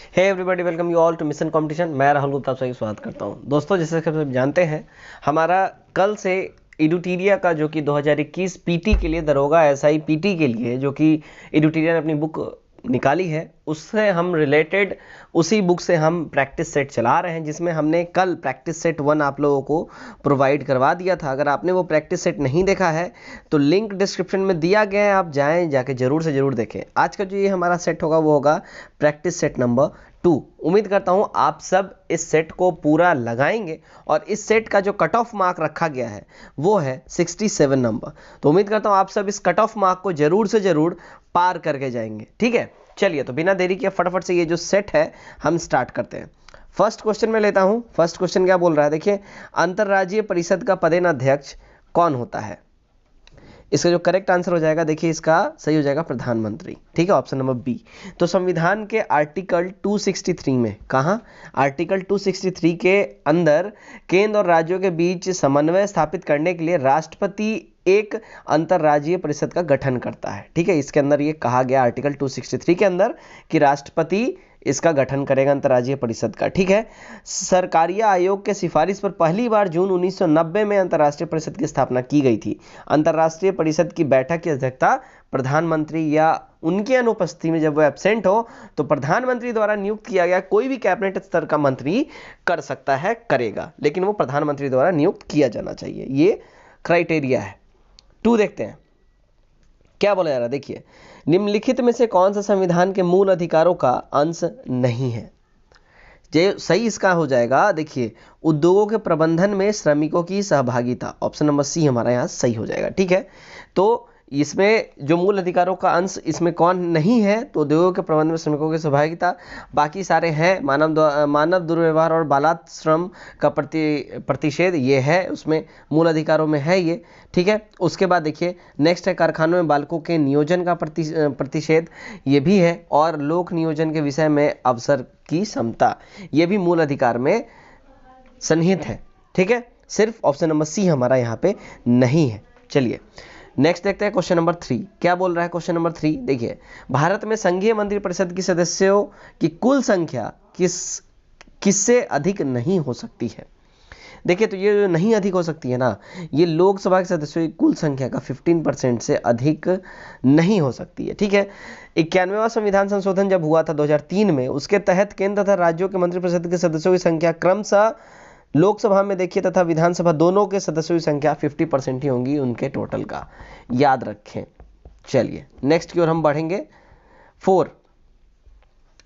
Hey everybody, welcome you all to mission competition. मैं राहुल गुप्ता आप सभी स्वागत करता हूं। दोस्तों, जैसे कि आप जानते हैं, हमारा कल से एडुटीरिया का जो कि 2021 पीटी के लिए, दरोगा एसआई पीटी के लिए जो कि एडुटीरिया ने अपनी बुक निकाली है, उससे हम रिलेटेड उसी बुक से हम प्रैक्टिस सेट चला रहे हैं, जिसमें हमने कल प्रैक्टिस सेट 1 आप लोगों को प्रोवाइड करवा दिया था। अगर आपने वो प्रैक्टिस सेट नहीं देखा है तो लिंक डिस्क्रिप्शन में दिया गया है, आप जाके जरूर से जरूर देखें। आज का जो ये हमारा सेट होगा वो होगा प्रैक्टिस सेट नंबर 2। उम्मीद करता हूं आप सब इस सेट को पूरा लगाएंगे और इस सेट का जो कट ऑफ मार्क रखा गया है वो है 67 नंबर। तो उम्मीद करता हूं आप सब इस कट ऑफ मार्क को जरूर से जरूर पार करके जाएंगे। ठीक है, चलिए तो बिना देरी किए फटाफट से ये जो सेट है हम स्टार्ट करते हैं। फर्स्ट क्वेश्चन में लेता हूं। फर्स्ट क्वेश्चन क्या बोल रहा है, देखिए, अंतरराज्यीय परिषद का पदेनाध्यक्ष कौन होता है? इसका जो करेक्ट आंसर हो जाएगा, देखिए इसका सही हो जाएगा प्रधानमंत्री। ठीक है, ऑप्शन नंबर बी। तो संविधान के आर्टिकल 263 में, कहाँ? आर्टिकल 263 के अंदर केंद्र और राज्यों के बीच समन्वय स्थापित करने के लिए राष्ट्रपति एक अंतरराज्यीय परिषद का गठन करता है। ठीक है, इसके अंदर ये कहा गया आर्टिकल 263 के अंदर कि राष्ट्रपति इसका गठन करेगा अंतर्राज्यीय परिषद का। ठीक है, सरकारिया आयोग के सिफारिश पर पहली बार जून 1990 में अंतर्राष्ट्रीय परिषद की स्थापना की गई थी। अंतर्राष्ट्रीय परिषद की बैठक की अध्यक्षता प्रधानमंत्री या उनकी अनुपस्थिति में, जब वो एब्सेंट हो तो प्रधानमंत्री द्वारा नियुक्त किया गया कोई भी कैबिनेट स्तर का मंत्री कर सकता है, करेगा, लेकिन वो प्रधानमंत्री द्वारा नियुक्त किया जाना चाहिए। ये क्राइटेरिया है। 2 देखते हैं क्या बोला जा रहा है। देखिए, निम्नलिखित में से कौन सा संविधान के मूल अधिकारों का अंश नहीं है? जो सही इसका हो जाएगा, देखिए, उद्योगों के प्रबंधन में श्रमिकों की सहभागिता। ऑप्शन नंबर सी हमारा यहाँ सही हो जाएगा। ठीक है, तो इसमें जो मूल अधिकारों का अंश इसमें कौन नहीं है, तो उद्योगों के प्रबंधन में श्रमिकों की सहभागिता। बाकी सारे हैं, मानव दुर्व्यवहार और बालात श्रम का प्रतिषेध, ये है उसमें मूल अधिकारों में है ये। ठीक है, उसके बाद देखिए नेक्स्ट है कारखानों में बालकों के नियोजन का प्रतिषेध, ये भी है। और लोक नियोजन के विषय में अवसर की समता, ये भी मूल अधिकार में सन्निहित है। ठीक है, सिर्फ ऑप्शन नंबर सी हमारा यहाँ पे नहीं है। चलिए नेक्स्ट देखते हैं क्वेश्चन नंबर 3 क्या बोल रहा है। क्वेश्चन नंबर 3 देखिए, भारत में संघीय मंत्रिपरिषद की सदस्यों की कुल संख्या किससे अधिक नहीं हो सकती है? देखिए, तो ये नहीं अधिक हो सकती है ना, ये लोकसभा के सदस्यों की कुल संख्या का 15% से अधिक नहीं हो सकती है। ठीक है, 91वां संविधान संशोधन जब हुआ था 2003 में, उसके तहत केंद्र तथा राज्यों के मंत्रिपरिषद के सदस्यों की संख्या क्रमशः लोकसभा में देखिए तथा विधानसभा दोनों के सदस्यों की संख्या 50% ही होंगी उनके टोटल का, याद रखें। चलिए नेक्स्ट की ओर हम बढ़ेंगे। 4,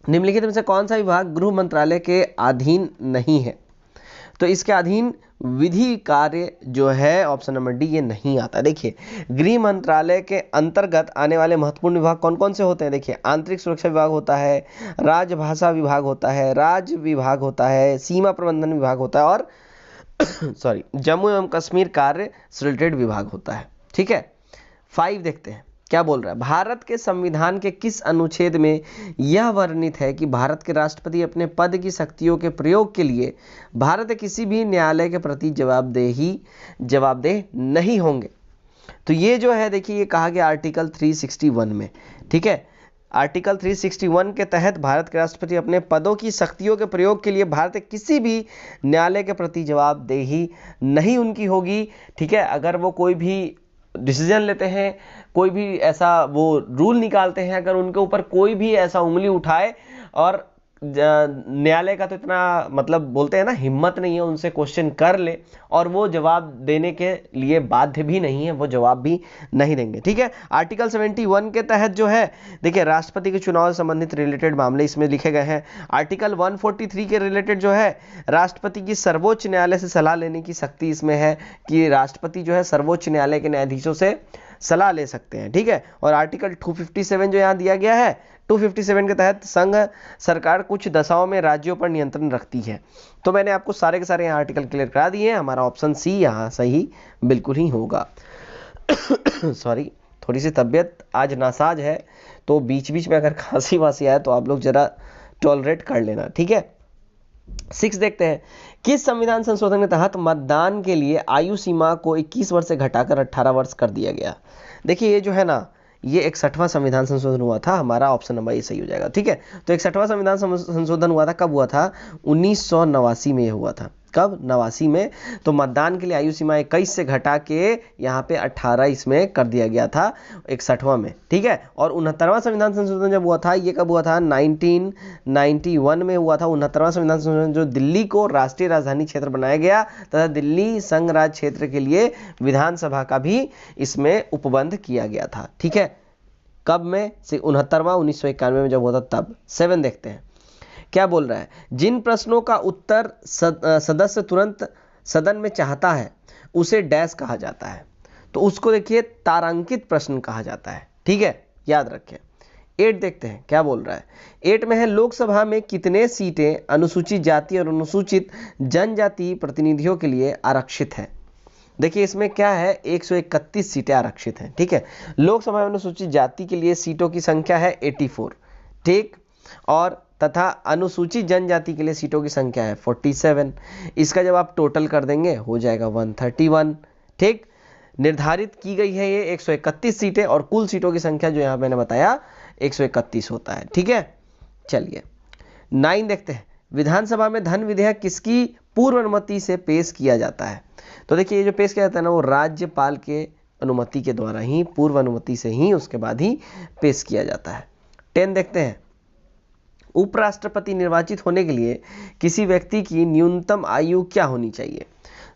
निम्नलिखित में से कौन सा विभाग गृह मंत्रालय के अधीन नहीं है? तो इसके अधीन विधि कार्य जो है, ऑप्शन नंबर डी, ये नहीं आता। देखिए, गृह मंत्रालय के अंतर्गत आने वाले महत्वपूर्ण विभाग कौन कौन से होते हैं? देखिए, आंतरिक सुरक्षा विभाग होता है, राजभाषा विभाग होता है, राज्य विभाग होता है, सीमा प्रबंधन विभाग होता है और सॉरी, जम्मू एवं कश्मीर कार्य से रिलेटेड विभाग होता है। ठीक है, 5 देखते हैं क्या बोल रहा है। भारत के संविधान के किस अनुच्छेद में यह वर्णित है कि भारत के राष्ट्रपति अपने पद की शक्तियों के प्रयोग के लिए भारत के किसी भी न्यायालय के प्रति जवाबदेह नहीं होंगे? तो ये जो है, देखिए, ये कहा गया आर्टिकल 361 में। ठीक है, आर्टिकल 361 के तहत भारत के राष्ट्रपति अपने पदों की शक्तियों के प्रयोग के लिए भारत के किसी भी न्यायालय के प्रति जवाबदेही नहीं उनकी होगी। ठीक है, अगर वो कोई भी डिसीजन लेते हैं, कोई भी ऐसा वो रूल निकालते हैं, अगर उनके ऊपर कोई भी ऐसा उंगली उठाए, और न्यायालय का तो इतना मतलब बोलते हैं ना, हिम्मत नहीं है उनसे क्वेश्चन कर ले, और वो जवाब देने के लिए बाध्य भी नहीं है, वो जवाब भी नहीं देंगे। ठीक है, आर्टिकल 71 के तहत जो है, देखिए, राष्ट्रपति के चुनाव से संबंधित रिलेटेड मामले इसमें लिखे गए हैं। आर्टिकल 143 के रिलेटेड जो है, राष्ट्रपति की सर्वोच्च न्यायालय से सलाह लेने की शक्ति इसमें है कि राष्ट्रपति जो है सर्वोच्च न्यायालय के न्यायाधीशों से सलाह ले सकते हैं। ठीक है, और आर्टिकल 257 जो यहाँ दिया गया है, 257 के तहत संघ सरकार कुछ दशाओं में राज्यों पर नियंत्रण रखती है। तो मैंने आपको सारे के सारे यहाँ आर्टिकल क्लियर करा दिए हैं। हमारा ऑप्शन सी यहाँ सही बिल्कुल ही होगा। सॉरी, थोड़ी सी तबीयत आज नासाज है, तो बीच बीच में अगर खांसी वासी आए तो आप लोग जरा टॉलरेट कर लेना। ठीक है, 6 देखते हैं, किस संविधान संशोधन के तहत मतदान के लिए आयु सीमा को 21 वर्ष से घटाकर 18 वर्ष कर दिया गया? देखिए, ये जो है ना, ये 61वां संविधान संशोधन हुआ था, हमारा ऑप्शन नंबर ए सही हो जाएगा। ठीक है, तो 61वां संविधान संशोधन हुआ था, कब हुआ था? 1989 में हुआ था। कब? 89 में। तो मतदान के लिए आयु सीमा 21 से घटा के यहाँ पे 18 इसमें कर दिया गया था 61वां में। ठीक है, और 69वां संविधान संशोधन जब हुआ था, ये कब हुआ था? 1991 में हुआ था 69वां संविधान संशोधन, जो दिल्ली को राष्ट्रीय राजधानी क्षेत्र बनाया गया तथा दिल्ली संघ राज क्षेत्र के लिए विधानसभा का भी इसमें उपबंध किया गया था। ठीक है, कब में? 69वां 1991 में जब हुआ था तब। 7 देखते हैं क्या बोल रहा है। जिन प्रश्नों का उत्तर सदस्य तुरंत सदन में चाहता है उसे डैश कहा जाता है। तो उसको देखिए तारांकित प्रश्न कहा जाता है। ठीक है, याद रखें। 8 देखते हैं क्या बोल रहा है। 8 में है लोकसभा में कितने सीटें अनुसूचित जाति और अनुसूचित जनजाति प्रतिनिधियों के लिए आरक्षित है? देखिए इसमें क्या है, 131 सीटें आरक्षित हैं। ठीक है, लोकसभा में अनुसूचित जाति के लिए सीटों की संख्या है 84। ठीक, और तथा अनुसूचित जनजाति के लिए सीटों की संख्या है 47। इसका जब आप टोटल कर देंगे हो जाएगा 131। ठीक, निर्धारित की गई है ये 131 सीटें और कुल सीटों की संख्या जो यहाँ मैंने बताया 131 होता है। ठीक है, चलिए 9 देखते हैं। विधानसभा में धन विधेयक किसकी पूर्व अनुमति से पेश किया जाता है? तो देखिए ये जो पेश किया जाता है ना, वो राज्यपाल के अनुमति के द्वारा ही, पूर्व अनुमति से ही उसके बाद ही पेश किया जाता है। 10 देखते हैं। उपराष्ट्रपति निर्वाचित होने के लिए किसी व्यक्ति की न्यूनतम आयु क्या होनी चाहिए?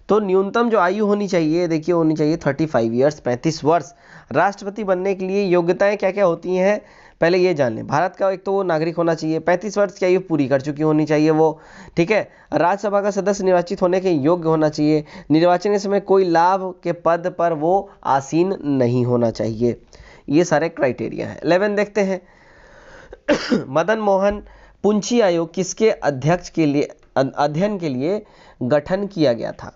तो न्यूनतम जो आयु होनी चाहिए, देखिए होनी चाहिए 35 ईयर्स, 35 वर्ष। राष्ट्रपति बनने के लिए योग्यताएं क्या क्या होती हैं, पहले ये जान लें। भारत का एक तो वो नागरिक होना चाहिए, 35 वर्ष की आयु पूरी कर चुकी होनी चाहिए वो। ठीक है, राज्यसभा का सदस्य निर्वाचित होने के योग्य होना चाहिए। निर्वाचन के समय कोई लाभ के पद पर वो आसीन नहीं होना चाहिए। ये सारे क्राइटेरिया हैं। 11 देखते हैं। मदन मोहन पुंछी आयोग किसके अध्यक्ष के लिए अध्ययन के लिए गठन किया गया था?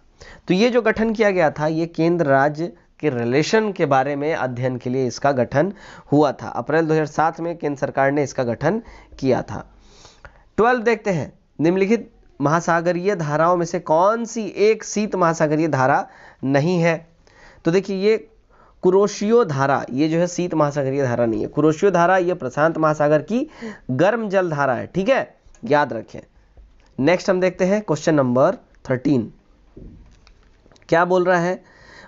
तो ये जो गठन किया गया था, ये केंद्र राज्य के रिलेशन के बारे में अध्ययन के लिए इसका गठन हुआ था। अप्रैल 2007 में केंद्र सरकार ने इसका गठन किया था। 12 देखते हैं। निम्नलिखित महासागरीय धाराओं में से कौन सी एक शीत महासागरीय धारा नहीं है? तो देखिए ये कुरोशियो धारा, ये जो है शीत महासागरीय धारा नहीं है। कुरोशियो धारा ये प्रशांत महासागर की गर्म जल धारा है। ठीक है, याद रखें। नेक्स्ट हम देखते हैं क्वेश्चन नंबर 13 क्या बोल रहा है।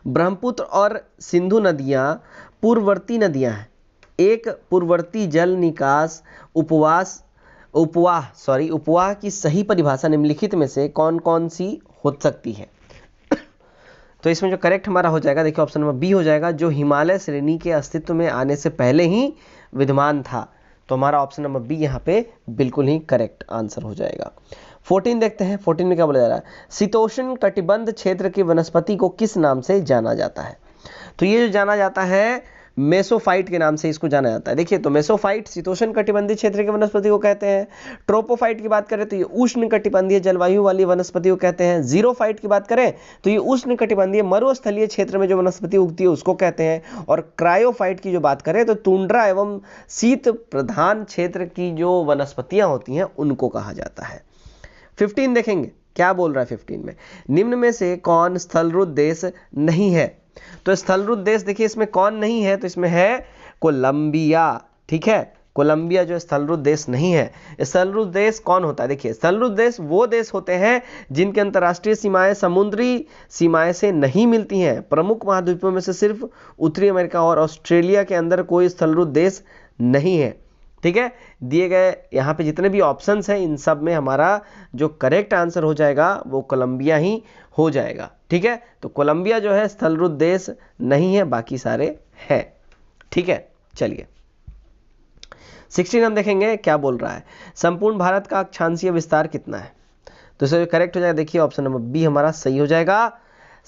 ब्रह्मपुत्र और सिंधु नदियां पूर्ववर्ती नदियां हैं। एक पूर्ववर्ती जल निकास उपवाह की सही परिभाषा निम्नलिखित में से कौन कौन सी हो सकती है? तो इसमें जो करेक्ट हमारा हो जाएगा, देखिए ऑप्शन नंबर बी हो जाएगा, जो हिमालय श्रेणी के अस्तित्व में आने से पहले ही विद्यमान था। तो हमारा ऑप्शन नंबर बी यहाँ पे बिल्कुल ही करेक्ट आंसर हो जाएगा। 14 देखते हैं। 14 में क्या बोला जा रहा है। शीतोष्ण कटिबंध क्षेत्र की वनस्पति को किस नाम से जाना जाता है? तो ये जो जाना जाता है मेसोफाइट के नाम से इसको जाना जाता है। देखिए तो मेसोफाइट शीतोष्ण कटिबंधीय क्षेत्र की वनस्पति को कहते हैं। ट्रोपोफाइट की बात करें तो ये उष्ण कटिबंधीय जलवायु वाली वनस्पति को कहते हैं। जीरोफाइट की बात करें तो ये उष्ण कटिबंधीय मरुस्थलीय क्षेत्र में जो वनस्पति उगती है उसको कहते हैं। और क्रायोफाइट की जो बात करें तो टुंड्रा एवं शीत प्रधान क्षेत्र की जो वनस्पतियां होती हैं उनको कहा जाता है। 15 देखेंगे क्या बोल रहा है 15 में। निम्न में से कौन स्थलरुद्ध देश नहीं है? तो स्थलरुद्ध देश देखिए इसमें कौन नहीं है, तो इसमें है कोलंबिया। ठीक है, कोलंबिया जो स्थलरुद्ध देश नहीं है। स्थलरुद्ध देश कौन होता है? देखिए स्थलरुद्ध देश वो देश होते हैं जिनके अंतर्राष्ट्रीय सीमाएं समुद्री सीमाएं से नहीं मिलती हैं। प्रमुख महाद्वीपों में से सिर्फ उत्तरी अमेरिका और ऑस्ट्रेलिया के अंदर कोई स्थलरुद्ध देश नहीं है। ठीक है, दिए गए यहाँ पे जितने भी ऑप्शंस हैं इन सब में हमारा जो करेक्ट आंसर हो जाएगा वो कोलंबिया ही हो जाएगा। ठीक है, तो कोलंबिया जो है स्थलरुद्ध देश नहीं है, बाकी सारे हैं। ठीक है, चलिए 16 हम देखेंगे क्या बोल रहा है। संपूर्ण भारत का अक्षांशीय विस्तार कितना है? तो इसका जो करेक्ट हो जाएगा, देखिए ऑप्शन नंबर बी हमारा सही हो जाएगा।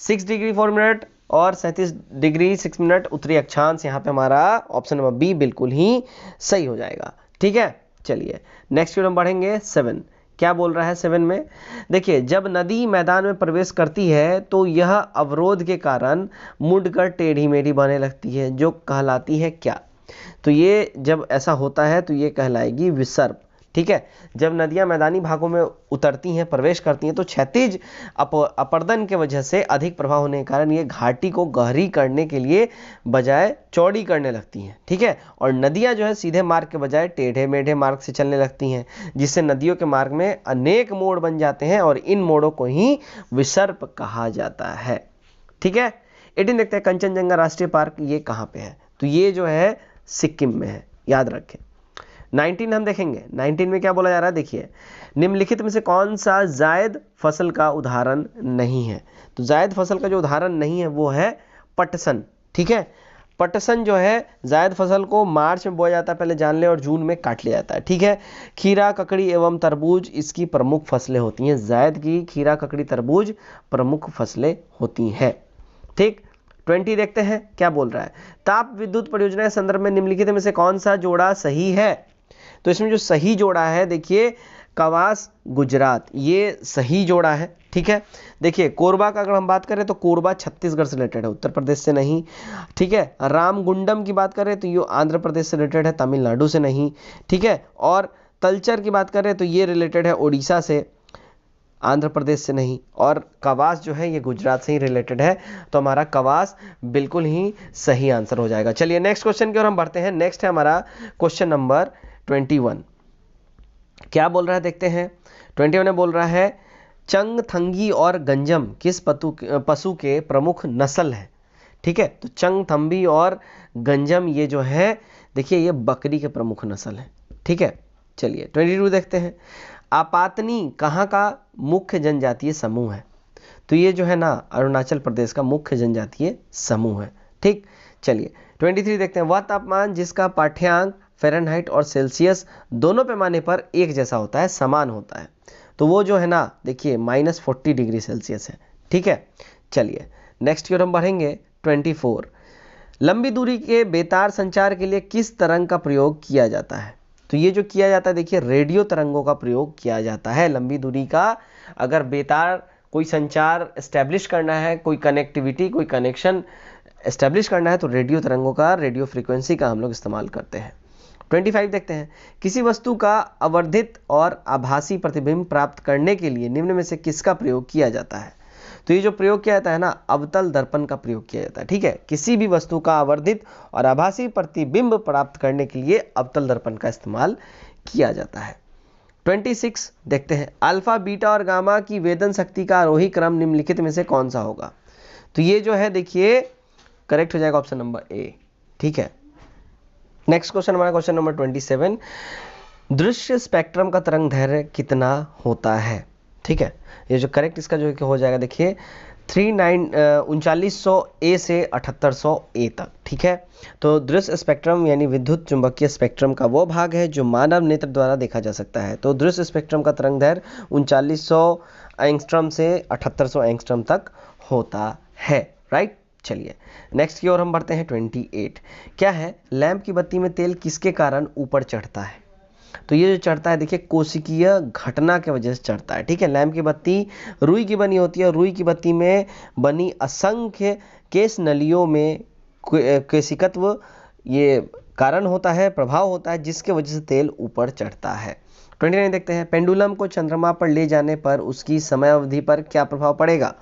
6 डिग्री 4 मिनट और 37 डिग्री 6 मिनट उत्तरी अक्षांश। यहाँ पे हमारा ऑप्शन नंबर बी बिल्कुल ही सही हो जाएगा। ठीक है, चलिए नेक्स्ट क्वेश्चन बढ़ेंगे। 7 क्या बोल रहा है 7 में। देखिए जब नदी मैदान में प्रवेश करती है तो यह अवरोध के कारण मुड़कर टेढ़ी मेढ़ी बने लगती है, जो कहलाती है क्या? तो ये जब ऐसा होता है तो ये कहलाएगी विसर्प। ठीक है। जब नदियां मैदानी भागों में उतरती हैं, प्रवेश करती हैं, तो क्षैतिज अपर्दन के वजह से अधिक प्रभाव होने के कारण ये घाटी को गहरी करने के लिए बजाय चौड़ी करने लगती हैं, ठीक है। और नदियां जो है सीधे मार्ग के बजाय टेढ़े मेढ़े मार्ग से चलने लगती हैं, जिससे नदियों के मार्ग में अनेक मोड़ बन जाते हैं और इन मोड़ों को ही विसर्प कहा जाता है, ठीक है। 18 देखते हैं, कंचनजंगा राष्ट्रीय पार्क ये कहाँ पे है? तो ये जो है सिक्किम में है, याद रखें। 19 हम देखेंगे, 19 में क्या बोला जा रहा है, देखिए, निम्नलिखित में से कौन सा जायद फसल का उदाहरण नहीं है? तो जायद फसल का जो उदाहरण नहीं है वो है पटसन, ठीक है। पटसन जो है जायद फसल को मार्च में बोया जाता है, पहले जान ले, और जून में काट लिया जाता है, ठीक है। खीरा, ककड़ी एवं तरबूज इसकी प्रमुख फसलें होती हैं। जायद की खीरा, ककड़ी, तरबूज प्रमुख फसलें होती हैं, ठीक। 20 देखते हैं क्या बोल रहा है, ताप विद्युत परियोजना के संदर्भ में निम्नलिखित में से कौन सा जोड़ा सही है? तो इसमें जो सही जोड़ा है, देखिए, कवास गुजरात, ये सही जोड़ा है, ठीक है। देखिए, कोरबा का अगर हम बात करें तो कोरबा छत्तीसगढ़ से रिलेटेड है, उत्तर प्रदेश से नहीं, ठीक है। रामगुंडम की बात करें तो ये आंध्र प्रदेश से रिलेटेड है, तमिलनाडु से नहीं, ठीक है। और तलचर की बात करें तो ये रिलेटेड है उड़ीसा से, आंध्र प्रदेश से नहीं। और कवास जो है ये गुजरात से ही रिलेटेड है, तो हमारा कवास बिल्कुल ही सही आंसर हो जाएगा। चलिए नेक्स्ट क्वेश्चन की ओर हम बढ़ते हैं। नेक्स्ट है हमारा क्वेश्चन नंबर 21। क्या बोल रहा है देखते हैं। 21 में बोल रहा है, चंगथंगी और गंजम किस पशु के प्रमुख नस्ल है? ठीक है, तो चंगथंबी और गंजम ये जो है, देखिए, ये बकरी के प्रमुख नस्ल है, ठीक है। चलिए 22 देखते हैं, आपातनी कहाँ का मुख्य जनजातीय समूह है? तो ये जो है ना, अरुणाचल प्रदेश का मुख्य जनजातीय समूह है, ठीक। चलिए 23 देखते हैं, वह तापमान जिसका पाठ्यांक फ़ारेनहाइट और सेल्सियस दोनों पैमाने पर एक जैसा होता है, समान होता है, तो वो जो है ना, देखिए, -40 डिग्री सेल्सियस है, ठीक है। चलिए नेक्स्ट की ओर हम बढ़ेंगे। 24, लंबी दूरी के बेतार संचार के लिए किस तरंग का प्रयोग किया जाता है? तो ये जो किया जाता है, देखिए, रेडियो तरंगों का प्रयोग किया जाता है। लंबी दूरी का अगर बेतार कोई संचार एस्टेब्लिश करना है, कोई कनेक्टिविटी, कोई कनेक्शन एस्टेब्लिश करना है, तो रेडियो तरंगों का, रेडियो फ्रीक्वेंसी का हम लोग इस्तेमाल करते हैं। 25 देखते हैं, किसी वस्तु का आवर्धित और आभासी प्रतिबिंब प्राप्त करने के लिए निम्न में से किसका प्रयोग किया जाता है? तो ये जो प्रयोग किया जाता है ना, अवतल दर्पण का प्रयोग किया जाता है, ठीक है। किसी भी वस्तु का आवर्धित और आभासी प्रतिबिंब प्राप्त करने के लिए अवतल दर्पण का इस्तेमाल किया जाता है। 26 देखते हैं, अल्फा, बीटा और गामा की वेदन शक्ति का आरोही क्रम निम्नलिखित में से कौन सा होगा? तो ये जो है, देखिए, करेक्ट हो जाएगा ऑप्शन नंबर ए, ठीक है। नेक्स्ट क्वेश्चन हमारा क्वेश्चन नंबर 27, दृश्य स्पेक्ट्रम का तरंग दैर्घ्य कितना होता है? ठीक है, ये जो करेक्ट इसका जो हो जाएगा, देखिए, 3900 ए से 7800 ए तक, ठीक है। तो दृश्य स्पेक्ट्रम यानी विद्युत चुंबकीय स्पेक्ट्रम का वो भाग है जो मानव नेत्र द्वारा देखा जा सकता है। तो दृश्य स्पेक्ट्रम का तरंग दैर्घ्य 3900 एंगस्ट्रम से 7800 एंगस्ट्रम तक होता है, राइट। चलिए नेक्स्ट की ओर हम बढ़ते हैं। 28, क्या है, लैंप की बत्ती में तेल किसके कारण ऊपर चढ़ता है? तो ये जो चढ़ता है, देखिए, कोशिकीय घटना के वजह से चढ़ता है, ठीक है। लैंप की बत्ती रुई की बनी होती है, रुई की बत्ती में बनी असंख्य केश नलियों में केशिकत्व ये कारण होता है, प्रभाव होता है, जिसके वजह से तेल ऊपर चढ़ता है। 29 देखते हैं, पेंडुलम को चंद्रमा पर ले जाने पर उसकी समय अवधि पर क्या प्रभाव पड़ेगा?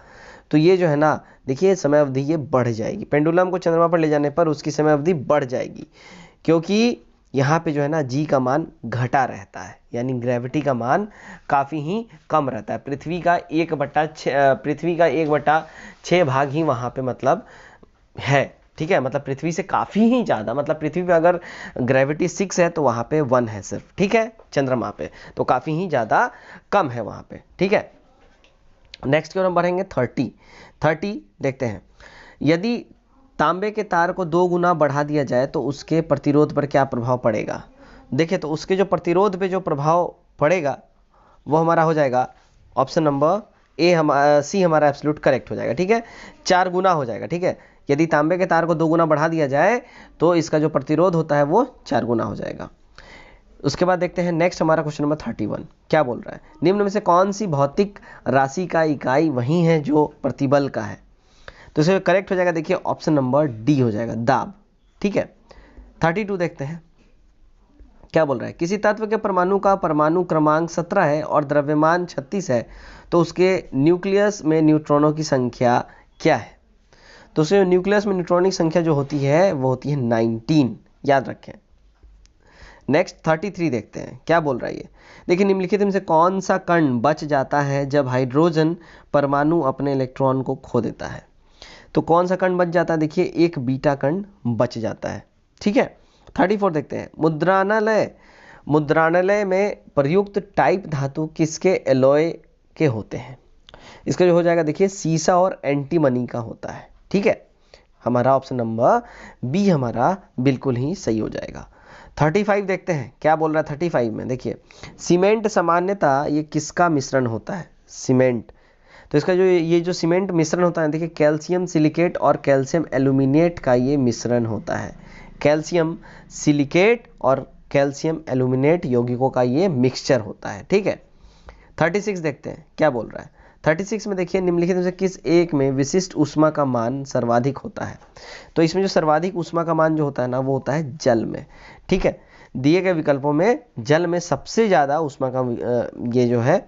तो ये जो है ना, देखिए, समय अवधि ये बढ़ जाएगी। पेंडुलम को चंद्रमा पर ले जाने पर उसकी समय अवधि बढ़ जाएगी, क्योंकि यहाँ पे जो है ना, जी का मान घटा रहता है, यानी ग्रेविटी का मान काफ़ी ही कम रहता है। पृथ्वी का 1/6 भाग ही वहाँ पे मतलब है, ठीक है। मतलब पृथ्वी से काफ़ी ही ज़्यादा, मतलब पृथ्वी पे अगर ग्रेविटी 6 है तो वहाँ पे 1 है सिर्फ, ठीक है। चंद्रमा पे तो काफ़ी ही ज़्यादा कम है वहाँ पे, ठीक है। नेक्स्ट की ओर हम बढ़ेंगे। 30 देखते हैं, यदि तांबे के तार को 2 गुना बढ़ा दिया जाए तो उसके प्रतिरोध पर क्या प्रभाव पड़ेगा? देखिए, तो उसके जो प्रतिरोध पे जो प्रभाव पड़ेगा वो हमारा हो जाएगा ऑप्शन नंबर ए, सी हमारा एब्सोल्यूट करेक्ट हो जाएगा, ठीक है। 4 गुना हो जाएगा, ठीक है। यदि तांबे के तार को 2 गुना बढ़ा दिया जाए तो इसका जो प्रतिरोध होता है वो 4 गुना हो जाएगा। उसके बाद देखते हैं नेक्स्ट हमारा क्वेश्चन नंबर 31, क्या बोल रहा है, निम्न में से कौन सी भौतिक राशि का इकाई वही है जो प्रतिबल का है? तो इसे करेक्ट हो जाएगा, देखिए, ऑप्शन नंबर डी हो जाएगा, दाब, ठीक है। 32 देखते हैं, क्या बोल रहा है, किसी तत्व के परमाणु का परमाणु क्रमांक 17 है और द्रव्यमान 36 है, तो उसके न्यूक्लियस में न्यूट्रॉनों की संख्या क्या है। तो उसके न्यूक्लियस में न्यूट्रॉनों की संख्या जो होती है वो होती है 19, याद रखें। नेक्स्ट 33 देखते हैं, क्या बोल रहा है ये। देखिए, निम्नलिखित में से कौन सा कण बच जाता है जब हाइड्रोजन परमाणु अपने इलेक्ट्रॉन को खो देता है। तो कौन सा कण बच जाता है, देखिए एक बीटा कण बच जाता है, ठीक है। 34 देखते हैं, मुद्राणालय में प्रयुक्त टाइप धातु किसके एलॉय के होते हैं। इसका जो हो जाएगा देखिए सीसा और एंटीमनी का होता है, ठीक है। हमारा ऑप्शन नंबर बी हमारा बिल्कुल ही सही हो जाएगा। 35 देखते हैं, क्या बोल रहा है 35 में। देखिए, सीमेंट सामान्यतः ये किसका मिश्रण होता है, सीमेंट। तो इसका जो ये जो सीमेंट मिश्रण होता है, देखिए कैल्शियम सिलिकेट और कैल्शियम एल्यूमिनेट का ये मिश्रण होता है। कैल्शियम सिलिकेट और कैल्शियम एल्यूमिनेट यौगिकों का ये मिक्सचर होता है, ठीक है। 36 देखते हैं, क्या बोल रहा है। 36 में देखिए, निम्नलिखित में से किस एक में विशिष्ट ऊष्मा का मान सर्वाधिक होता है। तो इसमें जो सर्वाधिक ऊष्मा का मान जो होता है ना, वो होता है जल में, ठीक है। दिए गए विकल्पों में जल में सबसे ज़्यादा ऊष्मा का ये जो है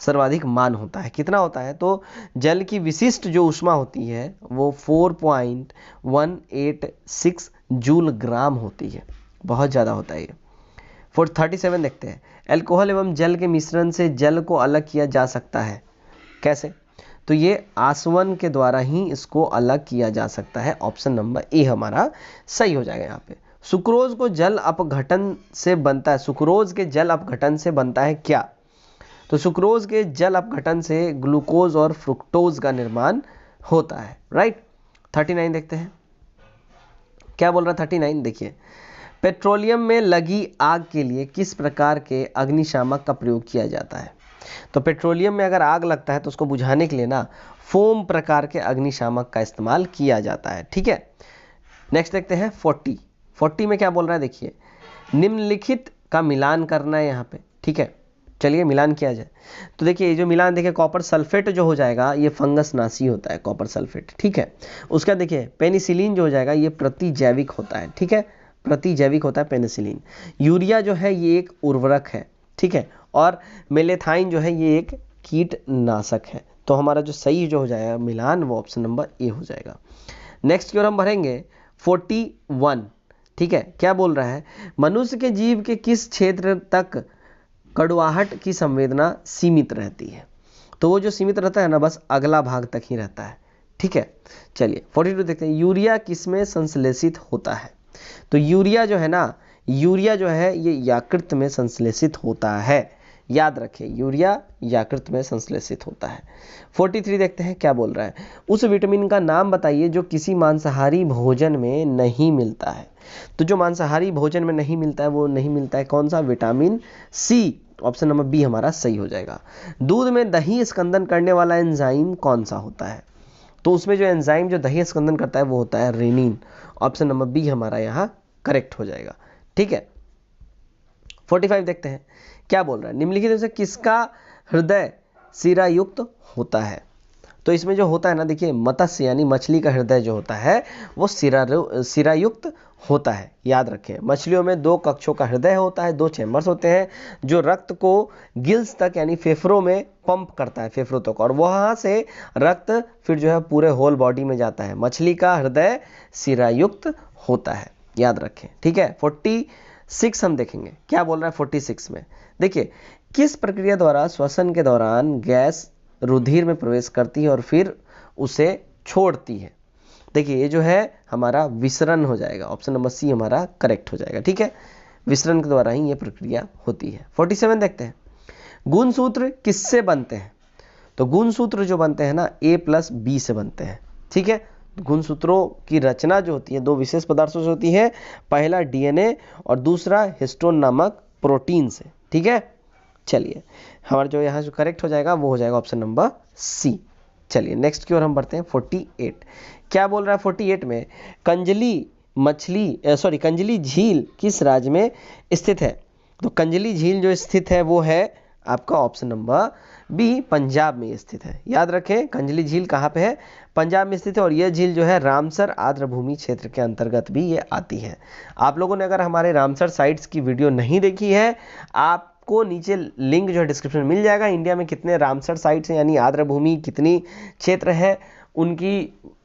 सर्वाधिक मान होता है। कितना होता है, तो जल की विशिष्ट जो ऊष्मा होती है वो 4.186 जूल ग्राम होती है, बहुत ज़्यादा होता है ये। 37 देखते हैं, अल्कोहल एवं जल के मिश्रण से जल को अलग किया जा सकता है, कैसे। तो ये आसवन के द्वारा ही इसको अलग किया जा सकता है। ऑप्शन नंबर ए हमारा सही हो जाएगा यहाँ पे। सुक्रोज को जल अपघटन से बनता है, सुक्रोज के जल अपघटन से बनता है क्या। तो सुक्रोज के जल अपघटन से ग्लूकोज और फ्रुक्टोज का निर्माण होता है, राइट। 39 देखते हैं, क्या बोल रहा है 39। देखिए, पेट्रोलियम में लगी आग के लिए किस प्रकार के अग्निशामक का प्रयोग किया जाता है। तो पेट्रोलियम में अगर आग लगता है तो उसको बुझाने के लिए ना फोम प्रकार के अग्निशामक का इस्तेमाल किया जाता है, ठीक है। नेक्स्ट देखते हैं 40 में क्या बोल रहा है। देखिए, निम्नलिखित का मिलान करना है यहाँ पे, ठीक है। चलिए मिलान किया जाए। तो देखिए, ये जो मिलान देखिए कॉपर सल्फेट जो हो जाएगा ये फंगस नाशी होता है, कॉपर सल्फेट, ठीक है। उसका देखिए पेनिसिलिन जो हो जाएगा ये प्रतिजैविक होता है, ठीक है, प्रतिजैविक होता है पेनिसिलिन। यूरिया जो है ये एक उर्वरक है, ठीक है। और मेलेथाइन जो है ये एक कीटनाशक है। तो हमारा जो सही जो हो जाएगा मिलान वो ऑप्शन नंबर ए हो जाएगा। नेक्स्ट की ओर हम बढ़ेंगे 41, ठीक है। क्या बोल रहा है, मनुष्य के जीव के किस क्षेत्र तक कड़वाहट की संवेदना सीमित रहती है। तो वो जो सीमित रहता है ना, बस अगला भाग तक ही रहता है, ठीक है। चलिए 42 देखते हैं, यूरिया किसमें संश्लेषित होता है। तो यूरिया जो है ना, यूरिया जो है ये यकृत में संश्लेषित होता है, याद रखें, यूरिया यकृत में संश्लेषित होता है। 43 देखते हैं, क्या बोल रहा है, उस विटामिन का नाम बताइए जो किसी मांसाहारी भोजन में नहीं मिलता है। तो जो मांसाहारी भोजन में नहीं मिलता है वो नहीं मिलता है कौन सा, vitamin C. Option number B हमारा सही हो जाएगा। दूध में दही स्कंदन करने वाला एंजाइम कौन सा होता है। तो उसमें जो एंजाइम जो दही स्कंदन करता है वो होता है रेनिन। ऑप्शन नंबर बी हमारा यहाँ करेक्ट हो जाएगा, ठीक है। 45 देखते हैं, क्या बोल रहा है, निम्नलिखित में से किसका हृदय सिरायुक्त होता है। तो इसमें जो होता है ना, देखिए मत्स्य यानी मछली का हृदय जो होता है वो सिरायुक्त होता है, याद रखें। मछलियों में 2 कक्षों का हृदय होता है, 2 चैम्बर्स होते हैं जो रक्त को गिल्स तक यानी फेफड़ों में पंप करता है, फेफड़ों तक, और वहाँ से रक्त फिर जो है पूरे होल बॉडी में जाता है। मछली का हृदय सिरायुक्त होता है, याद रखें, ठीक है। 46 हम देखेंगे, क्या बोल रहा है 46 में। देखिए, किस प्रक्रिया द्वारा श्वसन के दौरान गैस रुधिर में प्रवेश करती है और फिर उसे छोड़ती है। देखिए, ये जो है हमारा विसरण हो जाएगा। ऑप्शन नंबर सी हमारा करेक्ट हो जाएगा, ठीक है। विसरण के द्वारा ही ये प्रक्रिया होती है। 47 देखते हैं, गुणसूत्र किससे बनते हैं। तो गुणसूत्र जो बनते हैं ना A+B से बनते हैं, ठीक है। गुणसूत्रों की रचना जो होती है 2 विशेष पदार्थों से होती है, पहला DNA और दूसरा हिस्टोन नामक प्रोटीन से, ठीक है। चलिए, हमारा जो यहाँ जो करेक्ट हो जाएगा वो हो जाएगा ऑप्शन नंबर सी। चलिए नेक्स्ट की ओर हम बढ़ते हैं 48। क्या बोल रहा है 48 में, कंजली झील किस राज्य में स्थित है। तो कंजली झील जो स्थित है वो है आपका ऑप्शन नंबर बी पंजाब में स्थित है। याद रखें, कंजली झील कहाँ पे है? पंजाब में स्थित है। और यह झील जो है रामसर आर्द्रभूमि क्षेत्र के अंतर्गत भी ये आती है। आप लोगों ने अगर हमारे रामसर साइट्स की वीडियो नहीं देखी है, आपको नीचे लिंक जो है डिस्क्रिप्शन में मिल जाएगा। इंडिया में कितने रामसर साइट्स हैं, यानी आर्द्रभूमि कितनी क्षेत्र है, उनकी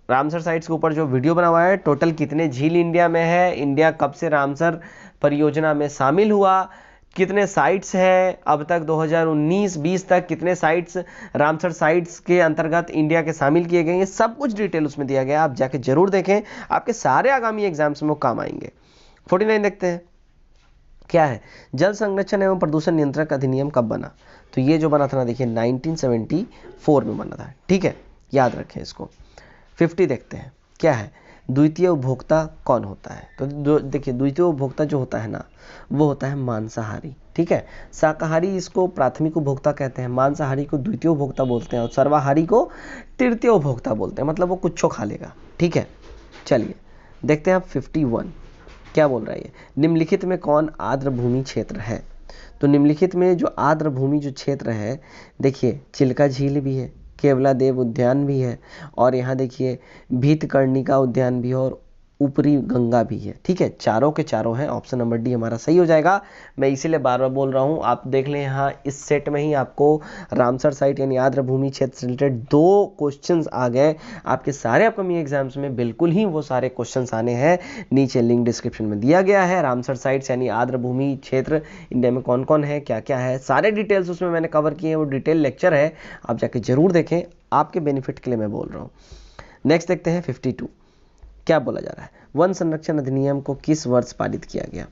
रामसर साइट्स के ऊपर जो वीडियो बना हुआ है, टोटल कितने झील इंडिया में है, इंडिया कब से रामसर परियोजना में शामिल हुआ, कितने साइट्स हैं, अब तक 2019-20 तक कितने साइट्स रामसर साइट्स के अंतर्गत इंडिया के शामिल किए गए हैं, सब कुछ डिटेल उसमें दिया गया है। आप जाके जरूर देखें, आपके सारे आगामी एग्जाम्स में वो काम आएंगे। 49 देखते हैं क्या है। जल संरक्षण एवं प्रदूषण नियंत्रण अधिनियम कब बना? तो ये जो बना था ना, देखिए 1974 में बना था। ठीक है, याद रखें इसको। 50 देखते हैं क्या है। द्वितीय उपभोक्ता कौन होता है? तो देखिए, द्वितीय उपभोक्ता जो होता है ना, वो होता है मांसाहारी। ठीक है, शाकाहारी इसको प्राथमिक उपभोक्ता कहते हैं, मांसाहारी को द्वितीय उपभोक्ता बोलते हैं, और सर्वाहारी को तृतीय उपभोक्ता बोलते हैं, मतलब वो कुछ खालेगा। ठीक है, चलिए देखते हैं आप 51 क्या बोल रहा है ये। निम्नलिखित में कौन आर्द्रभूमि क्षेत्र है? तो निम्नलिखित में जो आर्द्रभूमि जो क्षेत्र है, देखिए चिल्का झील भी है, केवलादेव उद्यान भी है, और यहाँ देखिए भीतकर्णिका उद्यान भी है, और ऊपरी गंगा भी है। ठीक है, चारों के चारों हैं। ऑप्शन नंबर डी हमारा सही हो जाएगा। मैं इसीलिए बार बार बोल रहा हूँ, आप देख लें यहाँ इस सेट में ही आपको रामसर साइट यानी आर्द्रभूमि क्षेत्र से रिलेटेड 2 क्वेश्चंस आ गए। आपके सारे अपकमिंग एग्जाम्स में बिल्कुल ही वो सारे क्वेश्चंस आने हैं। नीचे लिंक डिस्क्रिप्शन में दिया गया है। रामसर साइट्स यानी आर्द्रभूमि क्षेत्र इंडिया में कौन कौन है, क्या क्या है, सारे डिटेल्स उसमें मैंने कवर किए हैं। वो डिटेल लेक्चर है, आप जाके जरूर देखें, आपके बेनिफिट के लिए मैं बोल रहा हूँ। नेक्स्ट देखते हैं 52 क्या बोला जा रहा है। वन संरक्षण अधिनियम को किस वर्ष पारित किया गया?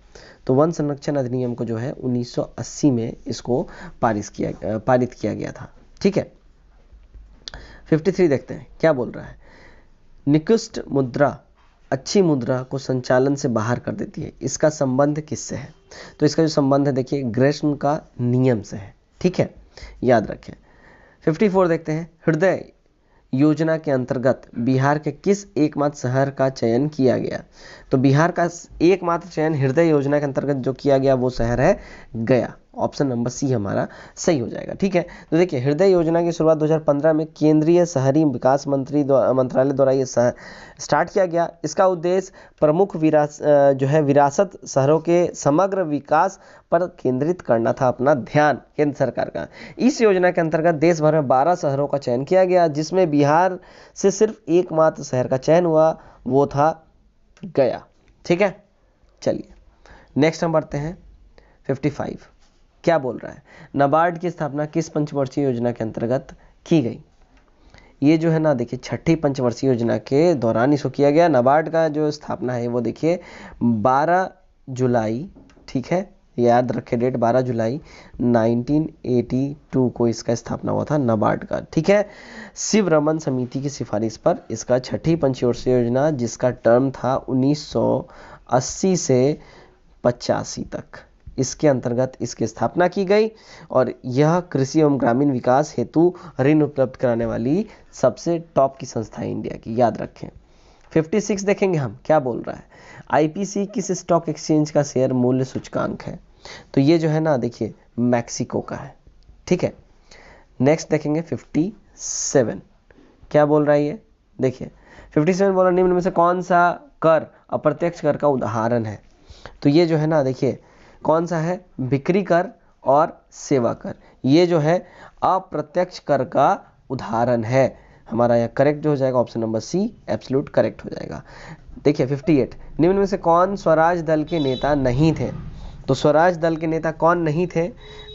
तो वन संरक्षण अधिनियम को जो है 1980 में इसको पारित किया गया था। ठीक है, 53 देखते हैं क्या बोल रहा है। निकृष्ट मुद्रा अच्छी मुद्रा को संचालन से बाहर कर देती है, इसका संबंध किससे है? तो इसका जो संबंध है, देखिए ग्रेशन का नियम से है। ठीक है, याद रखें। 54 देखते हैं। हृदय योजना के अंतर्गत बिहार के किस एकमात्र शहर का चयन किया गया? तो बिहार का एकमात्र चयन हृदय योजना के अंतर्गत जो किया गया वो शहर है गया। ऑप्शन नंबर सी हमारा सही हो जाएगा। ठीक है, तो देखिए हृदय योजना की शुरुआत 2015 में केंद्रीय शहरी विकास मंत्रालय द्वारा ये स्टार्ट किया गया। इसका उद्देश्य प्रमुख विरासत शहरों के समग्र विकास पर केंद्रित करना था अपना ध्यान, केंद्र सरकार का। इस योजना के अंतर्गत देश भर में 12 शहरों का चयन किया गया, जिसमें बिहार से सिर्फ एकमात्र शहर का चयन हुआ, वो था गया। ठीक है, चलिए नेक्स्ट हम बढ़ते हैं 55 क्या बोल रहा है। नाबार्ड की स्थापना किस पंचवर्षीय योजना के अंतर्गत की गई? ये जो है ना, देखिए छठी पंचवर्षीय योजना के दौरान इसको किया गया। नाबार्ड का जो स्थापना है वो देखिए 12 जुलाई, ठीक है, याद रखे डेट, 12 जुलाई 1982 को इसका स्थापना हुआ था नाबार्ड का। ठीक है, शिव रमन समिति की सिफारिश पर इसका छठी पंचवर्षीय योजना, जिसका टर्म था 1980 से 85 तक, इसके अंतर्गत इसकी स्थापना की गई, और यह कृषि एवं ग्रामीण विकास हेतु ऋण उपलब्ध कराने वाली सबसे टॉप की संस्था है इंडिया की, याद रखें। 56 देखेंगे हम क्या बोल रहा है। आईपीसी किस स्टॉक एक्सचेंज का शेयर मूल्य सूचकांक है? तो ये जो है ना, देखिए मैक्सिको का है। ठीक है, नेक्स्ट देखेंगे 57 क्या बोल रहा है ये। देखिए 57 बोल रहा है, निम्न में से कौन सा कर अप्रत्यक्ष कर का उदाहरण है? तो ये जो है ना, देखिए कौन सा है, बिक्री कर और सेवा कर, ये जो है अप्रत्यक्ष कर का उदाहरण है। हमारा यह करेक्ट जो हो जाएगा option number C absolute correct हो जाएगा। देखिए 58 निम्न में से कौन स्वराज दल के नेता नहीं थे? तो स्वराज दल के नेता कौन नहीं थे?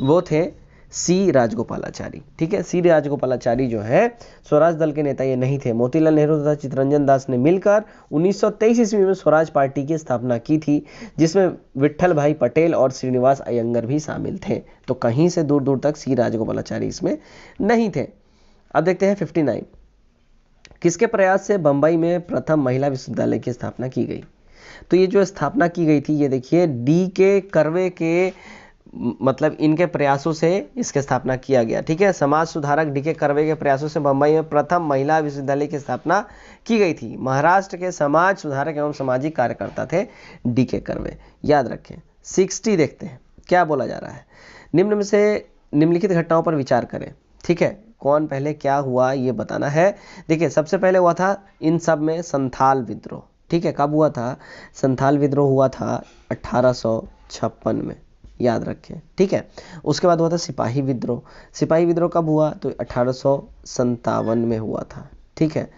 वो थे सी राजगोपालाचारी। ठीक है, सी राजगोपालाचारी जो है स्वराज दल के नेता ये नहीं थे। मोतीलाल नेहरू तथा चित्तरंजन दास ने मिलकर 1923 ईस्वी में स्वराज पार्टी की स्थापना की थी, जिसमें विट्ठल भाई पटेल और श्रीनिवास अयंगर भी शामिल थे। तो कहीं से दूर दूर तक सी राजगोपालाचारी इसमें नहीं थे। अब देखते हैं 59 किसके प्रयास से बंबई में प्रथम महिला विश्वविद्यालय की स्थापना की गई? तो ये जो स्थापना की गई थी, ये देखिए डी के कर्वे के मतलब इनके प्रयासों से इसकी स्थापना किया गया। ठीक है, समाज सुधारक डी के कर्वे के प्रयासों से बंबई में प्रथम महिला विश्वविद्यालय की स्थापना की गई थी। महाराष्ट्र के समाज सुधारक एवं सामाजिक कार्यकर्ता थे डी के कर्वे, याद रखें। 60 देखते हैं क्या बोला जा रहा है। निम्न में से निम्नलिखित घटनाओं पर विचार करें। ठीक है, कौन पहले क्या हुआ ये बताना है। देखिए सबसे पहले हुआ था इन सब में संथाल विद्रोह। ठीक है, कब हुआ था? संथाल विद्रोह हुआ था 1856 में, याद रखें। ठीक है, उसके बाद हुआ था सिपाही विद्रोह। सिपाही विद्रोह कब हुआ? तो 1857 में हुआ था। ठीक है,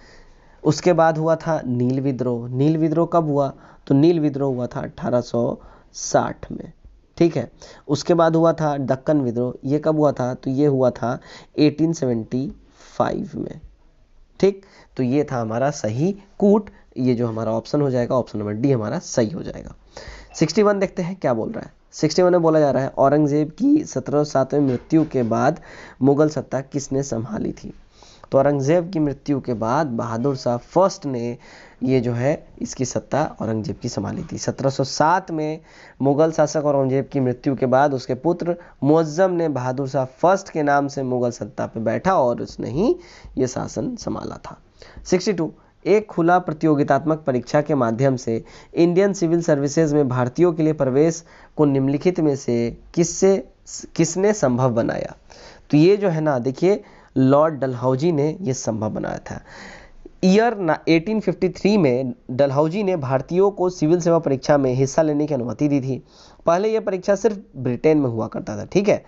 उसके बाद हुआ था नील विद्रोह। नील विद्रोह कब हुआ? तो नील विद्रोह हुआ था 1860 में। ठीक है, उसके बाद हुआ था दक्कन विद्रोह। ये कब हुआ था? तो ये हुआ था 1875 में। ठीक, तो ये था हमारा सही कूट। ये जो हमारा ऑप्शन हो जाएगा, ऑप्शन नंबर डी हमारा सही हो जाएगा। 61 देखते हैं क्या बोल रहा है। 61 में बोला जा रहा है औरंगजेब की 1707 में मृत्यु के बाद मुगल सत्ता किसने संभाली थी? तो औरंगजेब की मृत्यु के बाद बहादुर शाह फर्स्ट ने ये जो है इसकी सत्ता औरंगजेब की संभाली थी। 1707 में मुगल शासक औरंगजेब की मृत्यु के बाद उसके पुत्र मुअज्जम ने बहादुर शाह फर्स्ट के नाम से मुगल सत्ता पर बैठा और उसने ही ये शासन संभाला था। 62 एक खुला प्रतियोगितात्मक परीक्षा के माध्यम से इंडियन सिविल सर्विसेज में भारतीयों के लिए प्रवेश को निम्नलिखित में से किसने संभव बनाया? तो ये जो है ना, देखिए लॉर्ड डलहौजी ने ये संभव बनाया था। ईयर 1853 में डलहौजी ने भारतीयों को सिविल सेवा परीक्षा में हिस्सा लेने की अनुमति दी थी। पहले यह परीक्षा सिर्फ ब्रिटेन में हुआ करता था। ठीक है,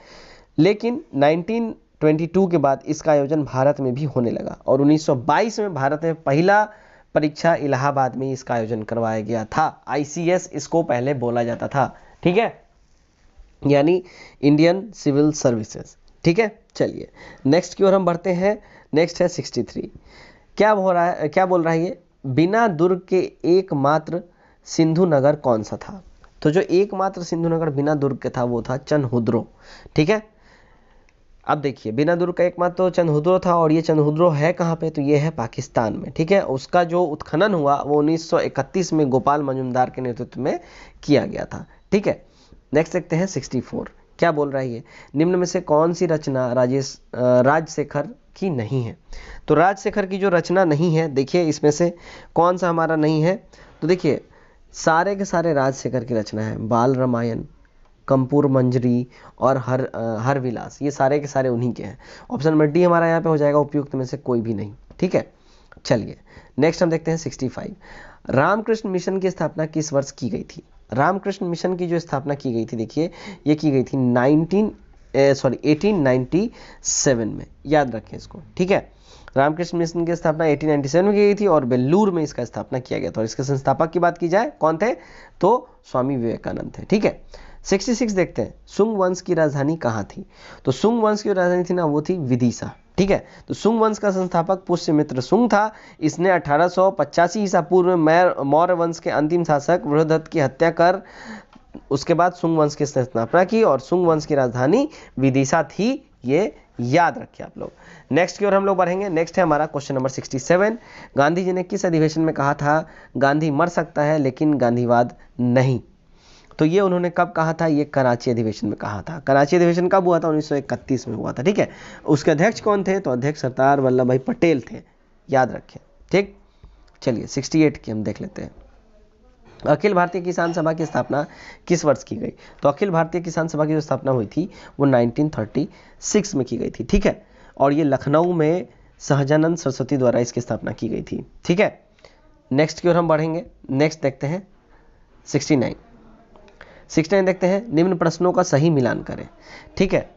लेकिन 1922 के बाद इसका आयोजन भारत में भी होने लगा और 1922 में भारत में पहला परीक्षा इलाहाबाद में इसका आयोजन करवाया गया था। ICS इसको पहले बोला जाता था। ठीक है, यानी इंडियन सिविल सर्विसेज। ठीक है, चलिए नेक्स्ट की ओर हम बढ़ते हैं। नेक्स्ट है 63। क्या बोल रहा है ये? बिना दुर्ग के एकमात्र सिंधु नगर कौन सा था? तो जो एकमात्र सिंधु नगर बिना दुर्ग के था वो था चंदहुद्रो। ठीक है, अब देखिए बिना दुर्ग का एकमात्र तो चंदहुद्रो था और ये चंदहुद्रो है कहाँ पे? तो ये है पाकिस्तान में। ठीक है, उसका जो उत्खनन हुआ वो 1931 में गोपाल मंजुमदार के नेतृत्व में किया गया था। ठीक है, नेक्स्ट देखते हैं 64। क्या बोल रहा है ये? निम्न में से कौन सी रचना राजशेखर की नहीं है? तो राजशेखर की जो रचना नहीं है, देखिए इसमें से कौन सा हमारा नहीं है? तो देखिए सारे के सारे राजशेखर की रचना है। बाल रामायण, कंपूर मंजरी और हर विलास, ये सारे के सारे उन्हीं के हैं। ऑप्शन नंबर डी हमारा यहाँ पे हो जाएगा उपयुक्त में से कोई भी नहीं। ठीक है, चलिए नेक्स्ट हम देखते हैं 65। रामकृष्ण मिशन की स्थापना किस वर्ष की गई थी? रामकृष्ण मिशन की जो स्थापना की गई थी, देखिए ये की गई थी 1897 में, याद रखें इसको। ठीक है, रामकृष्ण मिशन की स्थापना 1897 में की गई थी और बेल्लूर में इसका स्थापना किया गया था। और इसके संस्थापक की बात की जाए कौन थे? तो स्वामी विवेकानंद थे। ठीक है, 66 देखते हैं। सुंग वंश की राजधानी कहाँ थी? तो सुंग वंश की राजधानी थी ना, वो थी विदिशा। ठीक है, तो सुंग वंश का संस्थापक पुष्यमित्र सुंग था। इसने 1885 ईसा पूर्व में मौर्य वंश के अंतिम शासक वृषदत्त की हत्या कर उसके बाद सुंग वंश की स्थापना की और सुंग वंश की राजधानी विदिशा थी। ये याद रखिए आप लोग। नेक्स्ट की ओर हम लोग बढ़ेंगे। नेक्स्ट है हमारा क्वेश्चन नंबर 67। गांधी जी ने किस अधिवेशन में कहा था गांधी मर सकता है लेकिन गांधीवाद नहीं? तो ये उन्होंने कब कहा था? ये कराची अधिवेशन में कहा था। कराची अधिवेशन कब हुआ था? 1931 में हुआ था। ठीक है, उसके अध्यक्ष कौन थे? तो अध्यक्ष सरदार वल्लभ भाई पटेल थे, याद रखें। ठीक, चलिए 68 की हम देख लेते हैं। अखिल भारतीय किसान सभा की स्थापना किस वर्ष की गई? तो अखिल भारतीय किसान सभा की जो स्थापना हुई थी वो 1936 में की गई थी। ठीक है, और ये लखनऊ में सहजानंद सरस्वती द्वारा इसकी स्थापना की गई थी। ठीक है, नेक्स्ट की ओर हम बढ़ेंगे। नेक्स्ट देखते हैं 69 देखते हैं। निम्न प्रश्नों का सही मिलान करें। ठीक है,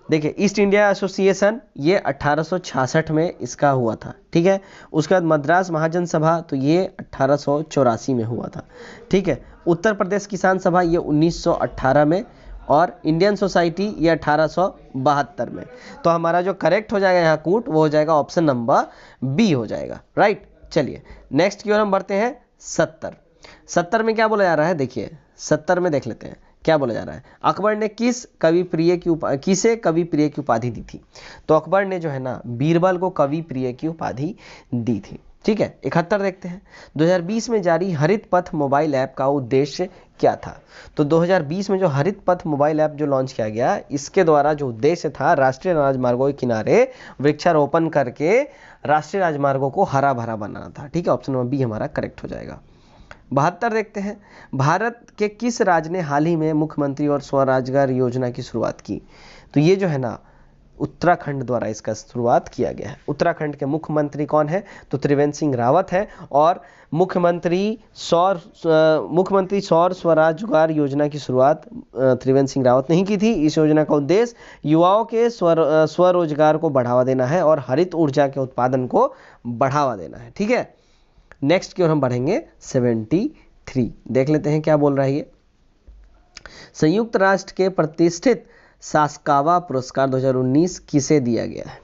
देखिए ईस्ट इंडिया एसोसिएशन ये 1866 में इसका हुआ था। ठीक है, उसके बाद मद्रास महाजन सभा तो ये 1884 में हुआ था। ठीक है, उत्तर प्रदेश किसान सभा ये 1918 में और इंडियन सोसाइटी ये 1872 में। तो हमारा जो करेक्ट हो जाएगा यहाँ कूट वो हो जाएगा ऑप्शन नंबर बी हो जाएगा। राइट, चलिए नेक्स्ट की ओर हम बढ़ते हैं। 70 में क्या बोला जा रहा है? देखिए 70 में देख लेते हैं क्या बोला जा रहा है। अकबर ने किसे कवि प्रिय की उपाधि दी थी? तो अकबर ने जो है ना बीरबल को कवि प्रिय की उपाधि दी थी। ठीक है, 71 देखते हैं। 2020 में जारी हरित पथ मोबाइल ऐप का उद्देश्य क्या था? तो 2020 में जो हरित पथ मोबाइल ऐप जो लॉन्च किया गया, इसके द्वारा जो उद्देश्य था राष्ट्रीय राजमार्गों के किनारे वृक्षारोपण करके राष्ट्रीय राजमार्गों को हरा भरा बनाना था। ठीक है, ऑप्शन नंबर बी हमारा करेक्ट हो जाएगा। 72 देखते हैं, भारत के किस राज्य ने हाल ही में मुख्यमंत्री और स्वरोजगार योजना की शुरुआत की? तो ये जो है ना उत्तराखंड द्वारा इसका शुरुआत किया गया है। उत्तराखंड के मुख्यमंत्री कौन है? तो त्रिवेंद्र सिंह रावत है। और मुख्यमंत्री सौर स्वरोजगार योजना की शुरुआत त्रिवेंद्र सिंह रावत ने ही की थी। इस योजना का उद्देश्य युवाओं के स्वरोजगार को बढ़ावा देना है और हरित ऊर्जा के उत्पादन को बढ़ावा देना है। ठीक है, नेक्स्ट की ओर हम बढ़ेंगे 73। देख लेते हैं क्या बोल रहा है ये। संयुक्त राष्ट्र के प्रतिष्ठित सासकावा पुरस्कार 2019 किसे दिया गया है?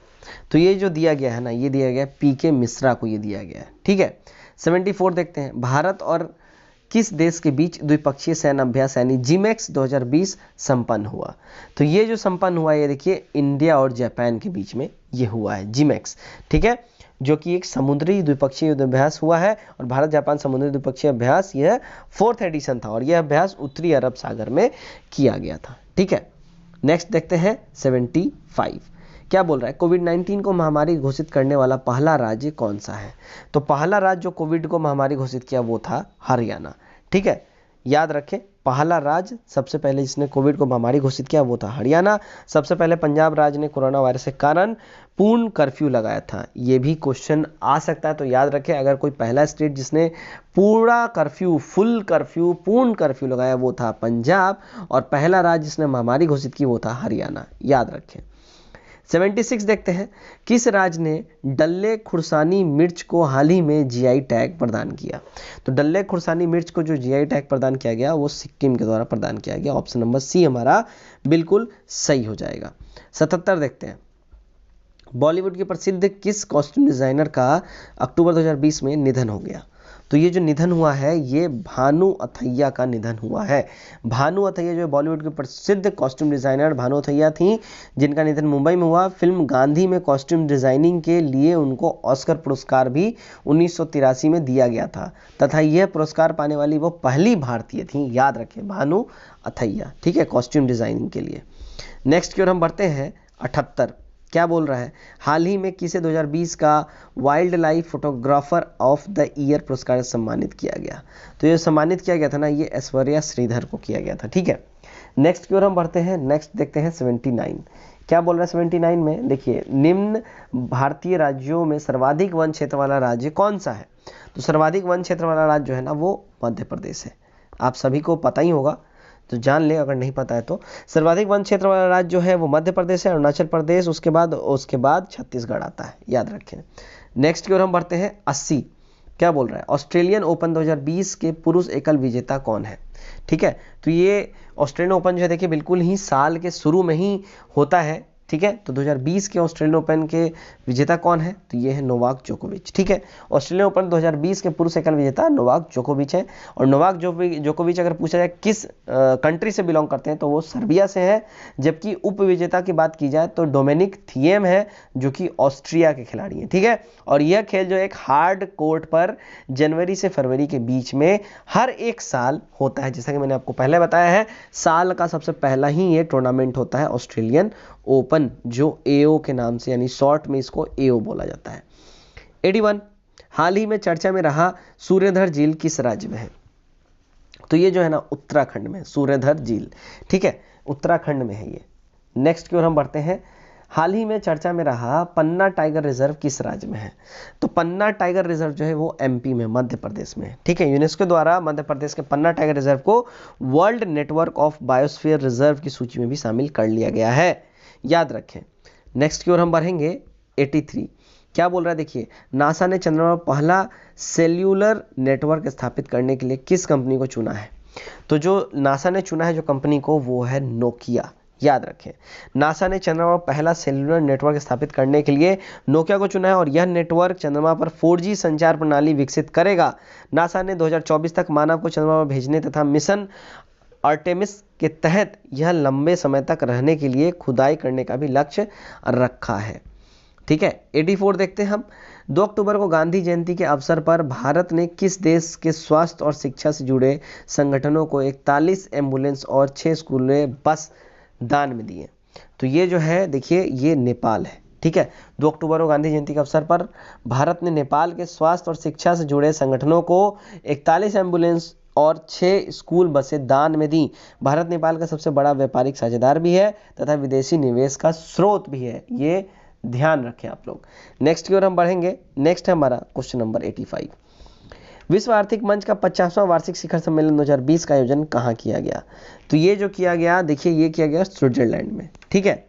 तो ये जो दिया गया है ना, ये दिया गया पीके मिश्रा को ये दिया गया है। ठीक है, 74 देखते हैं, भारत और किस देश के बीच द्विपक्षीय सैन्य अभ्यास यानी जिमेक्स 2020 संपन्न हुआ? तो ये जो संपन्न हुआ ये देखिए इंडिया और जापान के बीच में ये हुआ है जिमेक्स। ठीक है, जो कि एक समुद्री द्विपक्षीय युद्ध अभ्यास हुआ है और भारत जापान समुद्री द्विपक्षीय अभ्यास यह 4th एडिशन था और यह अभ्यास उत्तरी अरब सागर में किया गया था। ठीक है, नेक्स्ट देखते हैं 75। क्या बोल रहा है? कोविड-19 को महामारी घोषित करने वाला पहला राज्य कौन सा है? तो पहला राज्य जो कोविड को महामारी घोषित किया वो था हरियाणा। ठीक है, याद रखें, पहला राज्य सबसे पहले जिसने कोविड को महामारी घोषित किया वो था हरियाणा। सबसे पहले पंजाब राज्य ने कोरोना वायरस के कारण पूर्ण कर्फ्यू लगाया था। ये भी क्वेश्चन आ सकता है, तो याद रखें अगर कोई पहला स्टेट जिसने पूरा कर्फ्यू, फुल कर्फ्यू, पूर्ण कर्फ्यू लगाया वो था पंजाब और पहला राज्य जिसने महामारी घोषित की वो था हरियाणा। याद रखें। 76 देखते हैं, किस राज्य ने डल्ले खुरसानी मिर्च को हाल ही में जीआई टैग प्रदान किया? तो डल्ले खुरसानी मिर्च को जो जीआई टैग प्रदान किया गया वो सिक्किम के द्वारा प्रदान किया गया। ऑप्शन नंबर सी हमारा बिल्कुल सही हो जाएगा। 77 देखते हैं, बॉलीवुड के प्रसिद्ध किस कॉस्ट्यूम डिजाइनर का अक्टूबर 2020 में निधन हो गया? तो ये जो निधन हुआ है ये भानु अथैया का निधन हुआ है। भानु अथैया जो बॉलीवुड के प्रसिद्ध कॉस्ट्यूम डिजाइनर भानु अथैया थी, जिनका निधन मुंबई में हुआ। फिल्म गांधी में कॉस्ट्यूम डिजाइनिंग के लिए उनको ऑस्कर पुरस्कार भी 1983 में दिया गया था तथा यह पुरस्कार पाने वाली वो पहली भारतीय थी। याद रखें, भानु अथैया। ठीक है, कॉस्ट्यूम डिजाइनिंग के लिए। नेक्स्ट की ओर हम बढ़ते हैं 78। क्या बोल रहा है? हाल ही में किसे 2020 का wild life photographer of the year पुरस्कार से सम्मानित किया गया? तो ये सम्मानित किया गया था ना, ये ऐश्वर्या श्रीधर को किया गया था। ठीक है, नेक्स्ट की ओर हम बढ़ते हैं। नेक्स्ट देखते हैं 79। क्या बोल रहा है 79 में? देखिए, निम्न भारतीय राज्यों में सर्वाधिक वन क्षेत्र वाला राज्य कौन सा है? तो सर्वाधिक वन क्षेत्र वाला राज्य जो है ना वो मध्य प्रदेश है। आप सभी को पता ही होगा, तो जान ले अगर नहीं पता है तो। सर्वाधिक वन क्षेत्र वाला राज्य जो है वो मध्य प्रदेश है, अरुणाचल प्रदेश, उसके बाद छत्तीसगढ़ आता है। याद रखें। नेक्स्ट की ओर हम बढ़ते हैं 80। क्या बोल रहा है? ऑस्ट्रेलियन ओपन 2020 के पुरुष एकल विजेता कौन है? ठीक है, तो ये ऑस्ट्रेलियन ओपन जो है देखिए बिल्कुल ही साल के शुरू में ही होता है। ठीक है, तो 2020 के ऑस्ट्रेलियन ओपन के विजेता कौन है? तो ये है नोवाक जोकोविच। ठीक है, ऑस्ट्रेलियन ओपन 2020 के पुरुष एकल विजेता नोवाक जोकोविच है। और नोवाक जोकोविच अगर पूछा जाए किस कंट्री से बिलोंग करते हैं तो वो सर्बिया से है। जबकि उप विजेता की बात की जाए तो डोमिनिक थिएम है जो कि ऑस्ट्रिया के खिलाड़ी हैं। ठीक है, और यह खेल जो एक हार्ड कोर्ट पर जनवरी से फरवरी के बीच में हर एक साल होता है। जैसा कि मैंने आपको पहले बताया है, साल का सबसे पहला ही ये टूर्नामेंट होता है ऑस्ट्रेलियन ओपन, जो एओ के नाम से यानी शॉर्ट में इसको एओ बोला जाता है। 81। हाल ही में चर्चा में रहा सूर्यधर झील किस राज्य में है? तो ये जो है ना उत्तराखंड में सूर्यधर झील। ठीक है, उत्तराखंड में है ये। नेक्स्ट की ओर हम बढ़ते हैं। हाल ही में चर्चा में रहा पन्ना टाइगर रिजर्व किस राज्य में है? तो पन्ना टाइगर रिजर्व जो है वो एमपी में, मध्य प्रदेश में। ठीक है, यूनेस्को द्वारा मध्य प्रदेश के पन्ना टाइगर रिजर्व को world network of biosphere reserve की सूची में भी शामिल कर लिया गया है। याद रखें। नेक्स्ट की ओर हम बढ़ेंगे 83। क्या बोल रहा है? देखिए, नासा ने चंद्रमा पर पहला सेल्यूलर नेटवर्क स्थापित करने के लिए किस कंपनी को चुना है? तो जो नासा ने चुना है जो कंपनी को वो है नोकिया। याद रखें, नासा ने चंद्रमा पर पहला सेल्यूलर नेटवर्क स्थापित करने के लिए नोकिया को चुना है और यह नेटवर्क चंद्रमा पर 4G संचार प्रणाली विकसित करेगा। नासा ने 2024 तक मानव को चंद्रमा पर भेजने तथा मिशन आर्टेमिस के तहत यह लंबे समय तक रहने के लिए खुदाई करने का भी लक्ष्य रखा है। ठीक है, 84 देखते हैं हम। 2 अक्टूबर को गांधी जयंती के अवसर पर भारत ने किस देश के स्वास्थ्य और शिक्षा से जुड़े संगठनों को 41 एम्बुलेंस और 6 स्कूलें बस दान में दिए? तो ये जो है देखिए ये नेपाल है। ठीक है। 2 अक्टूबर को गांधी जयंती के अवसर पर भारत ने नेपाल के स्वास्थ्य और शिक्षा से जुड़े संगठनों को 41 एम्बुलेंस और 6 स्कूल बसें दान में दी। भारत नेपाल का सबसे बड़ा व्यापारिक साझेदार भी है तथा विदेशी निवेश का स्रोत भी है, ये ध्यान रखें आप लोग। नेक्स्ट की ओर हम बढ़ेंगे। नेक्स्ट है हमारा क्वेश्चन नंबर 85। विश्व आर्थिक मंच का 50वां वार्षिक शिखर सम्मेलन 2020 का आयोजन कहाँ किया गया? तो ये जो किया गया, देखिए ये किया गया स्विट्जरलैंड में, ठीक है।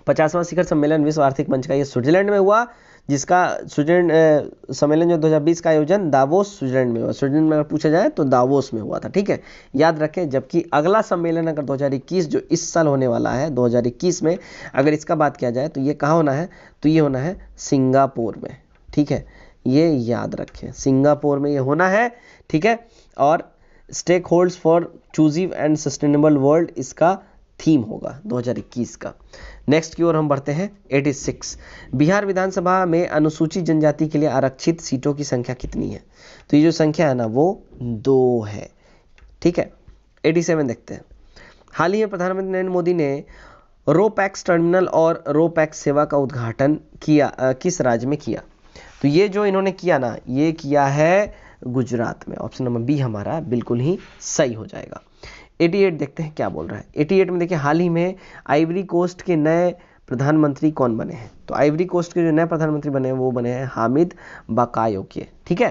50वां शिखर सम्मेलन विश्व आर्थिक मंच का ये स्विट्जरलैंड में हुआ, जिसका स्विट्जरलैंड सम्मेलन जो 2020 का आयोजन दावोस स्विट्जरलैंड में हुआ। स्विट्जरलैंड में अगर पूछा जाए तो दावोस में हुआ था, ठीक है, याद रखें। जबकि अगला सम्मेलन अगर 2021 जो इस साल होने वाला है 2021 में, अगर इसका बात किया जाए तो ये कहाँ होना है? तो ये होना है सिंगापुर में, ठीक है, ये याद रखें, सिंगापुर में ये होना है, ठीक है। और स्टेक होल्ड्स फॉर चूजिव एंड सस्टेनेबल वर्ल्ड इसका थीम होगा 2021 का। नेक्स्ट की ओर हम बढ़ते हैं। 86 बिहार विधानसभा में अनुसूचित जनजाति के लिए आरक्षित सीटों की संख्या कितनी है? तो ये जो संख्या है ना वो 2 है, ठीक है। 87 देखते हैं। हाल ही में प्रधानमंत्री नरेंद्र मोदी ने रोपैक्स टर्मिनल और रोपैक्स सेवा का उद्घाटन किया किस राज्य में किया? तो ये जो इन्होंने किया ना, ये किया है गुजरात में। ऑप्शन नंबर बी हमारा बिल्कुल ही सही हो जाएगा। 88 देखते हैं क्या बोल रहा है। 88 में देखिए, हाल ही में आइवरी कोस्ट के नए प्रधानमंत्री कौन बने हैं? तो आइवरी कोस्ट के जो नए प्रधानमंत्री बने हैं वो बने हैं हामिद बाकायो के, ठीक है।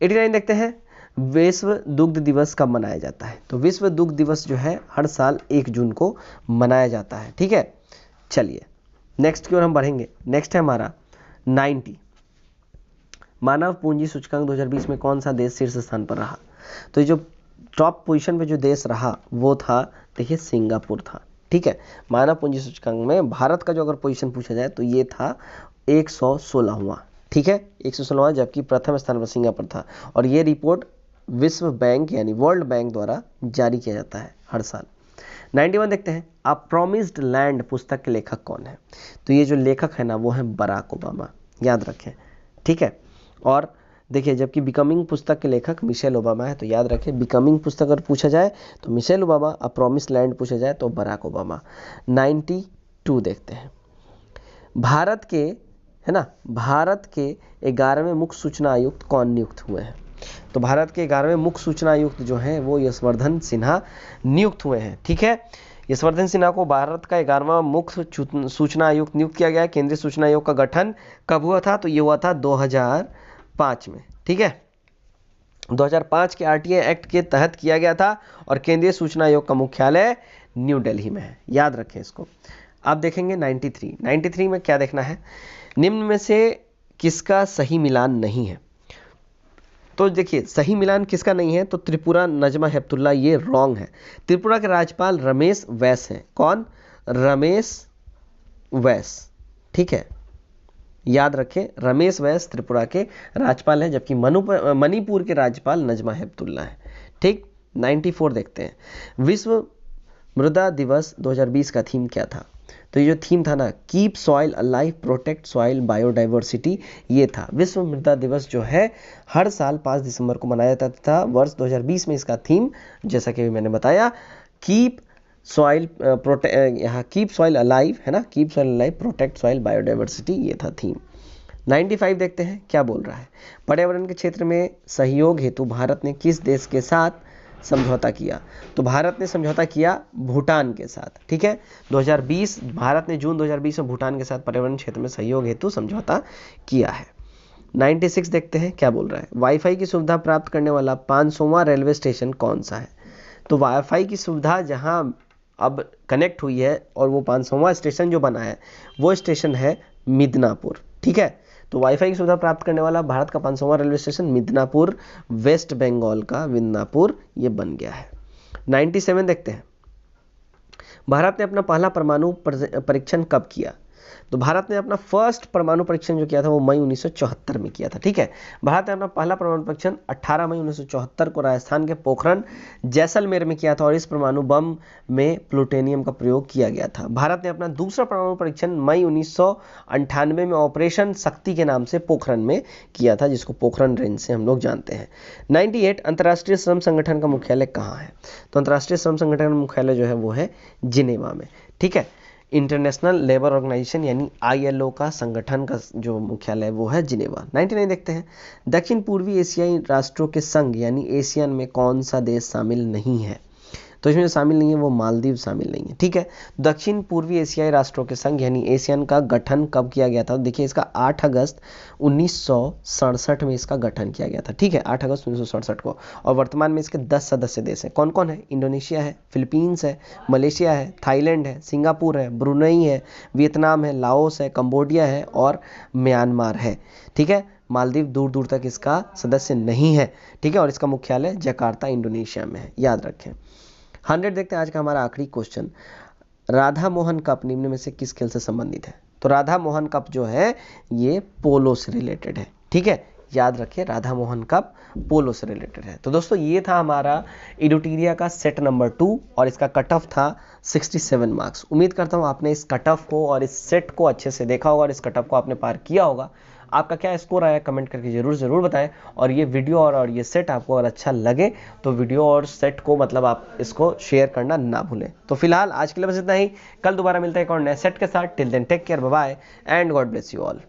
89 देखते हैं। विश्व दुग्ध दिवस कब मनाया जाता है? तो विश्व दुग्ध दिवस जो है हर साल 1 जून को मनाया जाता है, ठीक है। चलिए नेक्स्ट की ओर हम बढ़ेंगे। नेक्स्ट है हमारा 90 मानव पूंजी सूचकांक 2020 में कौन सा देश शीर्ष स्थान पर रहा? तो ये जो टॉप पोजीशन पे जो देश रहा वो था, देखिए सिंगापुर था, ठीक है। मानव पूंजी सूचकांक में भारत का जो अगर पोजीशन पूछा जाए तो ये था 116वां, ठीक है, 116वां, जबकि प्रथम स्थान पर सिंगापुर था। और ये रिपोर्ट विश्व बैंक यानी वर्ल्ड बैंक द्वारा जारी किया जाता है हर साल। 91 देखते हैं। अ प्रॉमिस्ड लैंड पुस्तक के लेखक कौन है? तो ये जो लेखक है ना वो है बराक ओबामा, याद रखें, ठीक है। और देखिए, जबकि बिकमिंग पुस्तक के लेखक मिशेल ओबामा है, तो याद रखें बिकमिंग पुस्तक अगर पूछा जाए तो मिशेल ओबामा, अ प्रॉमिस्ड लैंड पूछा जाए तो बराक ओबामा। 92 देखते हैं। भारत के, है ना, भारत के 11वें मुख्य सूचना आयुक्त कौन नियुक्त हुए हैं? तो भारत के 11वें मुख्य सूचना आयुक्त जो हैं वो यशवर्धन सिन्हा नियुक्त हुए हैं, ठीक है। यशवर्धन सिन्हा को भारत का 11वां मुख्य सूचना आयुक्त नियुक्त किया गया है। केंद्रीय सूचना आयोग का गठन कब हुआ था? तो ये हुआ था 2005 में, ठीक है। 2005 के आरटीआई एक्ट के तहत किया गया था और केंद्रीय सूचना आयोग का मुख्यालय न्यू दिल्ली में है, याद रखें इसको। अब देखेंगे 93 में क्या देखना है? निम्न में से किसका सही मिलान नहीं है? तो देखिए, सही मिलान किसका नहीं है? तो त्रिपुरा नजमा हेपतुल्ला, ये रॉन्ग है। त्रिपुरा के राज्यपाल रमेश वैस हैं। कौन? रमेश वैस, ठीक है, याद रखें, रमेश वैस त्रिपुरा के राज्यपाल हैं, जबकि मणिपुर के राज्यपाल नजमा हेपतुल्ला है, ठीक। 94 देखते हैं। विश्व मृदा दिवस 2020 का थीम क्या था? तो ये जो थीम था ना, keep soil alive protect soil biodiversity, ये था। विश्व मृदा दिवस जो है हर साल 5 दिसंबर को मनाया जाता था। वर्ष 2020 में इसका थीम, जैसा कि मैंने बताया, कीप सॉइल यहाँ कीप सॉइल अलाइव है ना, keep soil alive protect soil biodiversity, ये था थीम। 95 देखते हैं क्या बोल रहा है। पर्यावरण के क्षेत्र में सहयोग हेतु भारत ने किस देश के साथ समझौता किया? तो भारत ने समझौता किया भूटान के साथ, ठीक है। 2020 भारत ने जून 2020 में भूटान के साथ पर्यावरण क्षेत्र में सहयोग हेतु समझौता किया है। 96 देखते हैं क्या बोल रहा है। वाईफाई की सुविधा प्राप्त करने वाला 500वां रेलवे स्टेशन कौन सा है? तो वाईफाई की सुविधा जहां अब कनेक्ट हुई है और वो 500वां स्टेशन जो बना है वो स्टेशन है मिदनापुर, ठीक है। तो वाईफाई की सुविधा प्राप्त करने वाला भारत का 500वां railway station Midnapore, West Bengal का मिदनापुर, ये बन गया है। 97 देखते हैं। भारत ने अपना पहला परमाणु परीक्षण कब किया? तो भारत ने अपना फर्स्ट परमाणु परीक्षण जो किया था वो मई 1974 में किया था, ठीक है। भारत ने अपना पहला परमाणु परीक्षण 18 मई 1974 को राजस्थान के पोखरण जैसलमेर में किया था और इस परमाणु बम में प्लूटोनियम का प्रयोग किया गया था। भारत ने अपना दूसरा परमाणु परीक्षण मई 1998 में ऑपरेशन शक्ति के नाम से पोखरण में किया था, जिसको पोखरण रेंज से हम लोग जानते हैं। 98 अंतर्राष्ट्रीय श्रम संगठन का मुख्यालय कहाँ है? तो अंतर्राष्ट्रीय श्रम संगठन का मुख्यालय जो है वो है जिनेवा में, ठीक है। इंटरनेशनल लेबर ऑर्गेनाइजेशन यानी ILO का संगठन का जो मुख्यालय वो है जिनेवा। 99 देखते हैं, दक्षिण पूर्वी एशियाई राष्ट्रों के संघ यानी एशियन में कौन सा देश शामिल नहीं है? तो इसमें जो शामिल नहीं है वो मालदीव शामिल नहीं है। ठीक है, दक्षिण पूर्वी एशियाई राष्ट्रों के संघ यानी एशियन का गठन कब किया गया था? देखिए इसका 8 अगस्त 1967 में इसका गठन किया गया था। ठीक है, 8 अगस्त 1967 को। और वर्तमान में इसके 10 सदस्य देश हैं। कौन कौन है? इंडोनेशिया है, फिलीपींस है, मलेशिया है, थाईलैंड है, सिंगापुर है, ब्रुनई है, वियतनाम है, लाओस है, कंबोडिया है और म्यांमार है। ठीक है, मालदीव दूर दूर तक इसका सदस्य नहीं है। ठीक है, और इसका मुख्यालय जकार्ता इंडोनेशिया में है, याद रखें। 100 देखते हैं आज का हमारा आखिरी क्वेश्चन। राधा मोहन कप निम्न में से किस खेल से संबंधित है? तो राधा मोहन कप जो है ये पोलो से रिलेटेड है। ठीक है, याद रखिए राधा मोहन कप पोलो से रिलेटेड है। तो दोस्तों ये था हमारा इडुटीरिया का सेट नंबर 2 और इसका कट ऑफ था 67 मार्क्स। उम्मीद करता हूँ आपने इस कट ऑफ को और इस सेट को अच्छे से देखा होगा और इस कट ऑफ को आपने पार किया होगा। आपका क्या स्कोर आया कमेंट करके जरूर बताएं। और ये वीडियो और ये सेट आपको अगर अच्छा लगे तो वीडियो और सेट को मतलब आप इसको शेयर करना ना भूलें। तो फिलहाल आज के लिए बस इतना ही। कल दोबारा मिलते हैं एक और नए सेट के साथ। Till then take care, bye bye and God bless you all.